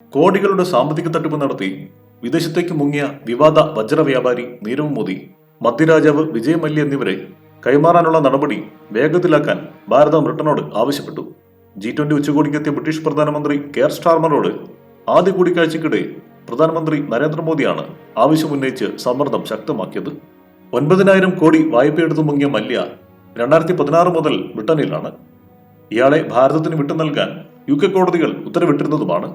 കോടികളുടെ സാമ്പത്തിക തട്ടിപ്പ് നടത്തി വിദേശത്തേക്ക് മുങ്ങിയ വിവാദ വജ്ര വ്യാപാരി നീരവ് മോദി, മധ്യരാജാവ് വിജയ് മല്യ എന്നിവരെ കൈമാറാനുള്ള നടപടി വേഗത്തിലാക്കാൻ ഭാരതം ബ്രിട്ടനോട് ആവശ്യപ്പെട്ടു. G20 ഉച്ചകോടിക്കെത്തിയ ബ്രിട്ടീഷ് പ്രധാനമന്ത്രി കെയർ സ്റ്റാർമറോട് ആദ്യ കൂടിക്കാഴ്ചയ്ക്കിടെ പ്രധാനമന്ത്രി നരേന്ദ്രമോദിയാണ് ആവശ്യമുന്നയിച്ച് സമ്മർദ്ദം ശക്തമാക്കിയത്. 9,000 കോടി വായ്പയെടുത്തു മുങ്ങിയ മല്യ 2016 മുതൽ ബ്രിട്ടനിലാണ്. ഇയാളെ ഭാരതത്തിന് വിട്ടു നൽകാൻ UK കോടതികൾ ഉത്തരവിട്ടിരുന്നതുമാണ്.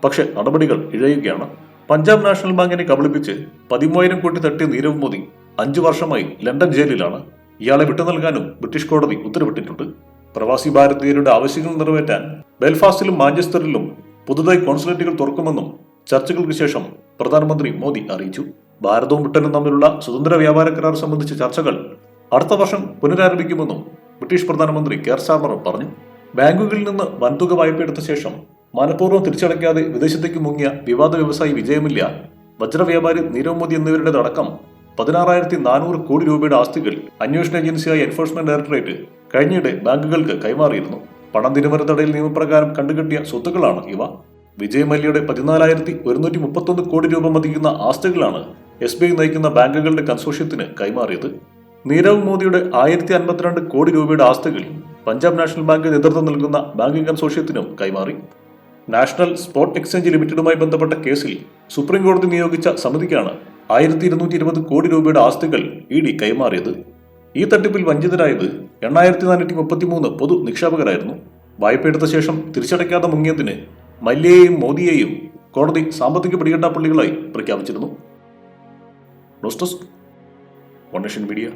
പക്ഷെ നടപടികൾ ഇഴയുകയാണ്. പഞ്ചാബ് നാഷണൽ ബാങ്കിനെ കബളിപ്പിച്ച് 13,000 കോടി തട്ടിയ നീരവ് മോദി 5 വർഷമായി ലണ്ടൻ ജയിലിലാണ്. ഇയാളെ വിട്ടു നൽകാനും ബ്രിട്ടീഷ് കോടതി ഉത്തരവിട്ടിട്ടുണ്ട്. പ്രവാസി ഭാരതീയരുടെ ആവശ്യങ്ങൾ നിറവേറ്റാൻ ബെൽഫാസ്റ്റിലും മാഞ്ചസ്റ്ററിലും പുതുതായി കോൺസുലേറ്റുകൾ തുറക്കുമെന്നും ചർച്ചകൾക്ക് ശേഷം പ്രധാനമന്ത്രി മോദി അറിയിച്ചു. ഭാരതവും ബ്രിട്ടനും തമ്മിലുള്ള സ്വതന്ത്ര വ്യാപാര കരാർ സംബന്ധിച്ച ചർച്ചകൾ അടുത്ത വർഷം പുനരാരംഭിക്കുമെന്നും ബ്രിട്ടീഷ് പ്രധാനമന്ത്രി കെയർ സ്റ്റാർമർ പറഞ്ഞു. ബാങ്കുകളിൽ നിന്ന് വൻതുക വായ്പയെടുത്ത ശേഷം മനഃപൂർവ്വം തിരിച്ചടയ്ക്കാതെ വിദേശത്തേക്ക് മുങ്ങിയ വിവാദ വ്യവസായി വിജയ് മല്യ, വജ്ര വ്യാപാരി നീരവ് മോദി എന്നിവരുടേതടക്കം 16,400 കോടി രൂപയുടെ ആസ്തികൾ അന്വേഷണ ഏജൻസിയായ എൻഫോഴ്സ്മെന്റ് ഡയറക്ടറേറ്റ് കഴിഞ്ഞിടെ ബാങ്കുകൾക്ക് കൈമാറിയിരുന്നു. പണം തിരിമറി തടയൽ നിയമപ്രകാരം കണ്ടുകെട്ടിയ സ്വത്തുക്കളാണ് ഇവ. വിജയ് മല്യയുടെ 14,131 കോടി രൂപ മതിക്കുന്ന ആസ്തികളാണ് SBI നയിക്കുന്ന ബാങ്കുകളുടെ കൺസോർഷ്യത്തിന് കൈമാറിയത്. നീരവ് മോദിയുടെ 1,052 കോടി രൂപയുടെ ആസ്തികൾ പഞ്ചാബ് നാഷണൽ ബാങ്ക് നേതൃത്വം നൽകുന്ന ബാങ്കിംഗ് കൺസോർഷ്യത്തിനും കൈമാറി. നാഷണൽ സ്പോട്ട് എക്സ്ചേഞ്ച് ലിമിറ്റഡുമായി ബന്ധപ്പെട്ട കേസിൽ സുപ്രീം കോടതി നിയോഗിച്ച സമിതിക്കാണ് 1,220 കോടി രൂപയുടെ ആസ്തികൾ ED കൈമാറിയത്. ഈ തട്ടിപ്പിൽ വഞ്ചിതരായത് 8,433 പൊതു നിക്ഷേപകരായിരുന്നു. വായ്പയെടുത്ത ശേഷം തിരിച്ചടയ്ക്കാതെ മുങ്ങിയതിന് മല്യയെയും മോദിയെയും കോടതി സാമ്പത്തിക പിടികിട്ടാപ്പള്ളികളായി പ്രഖ്യാപിച്ചിരുന്നു. News desk, one nation media.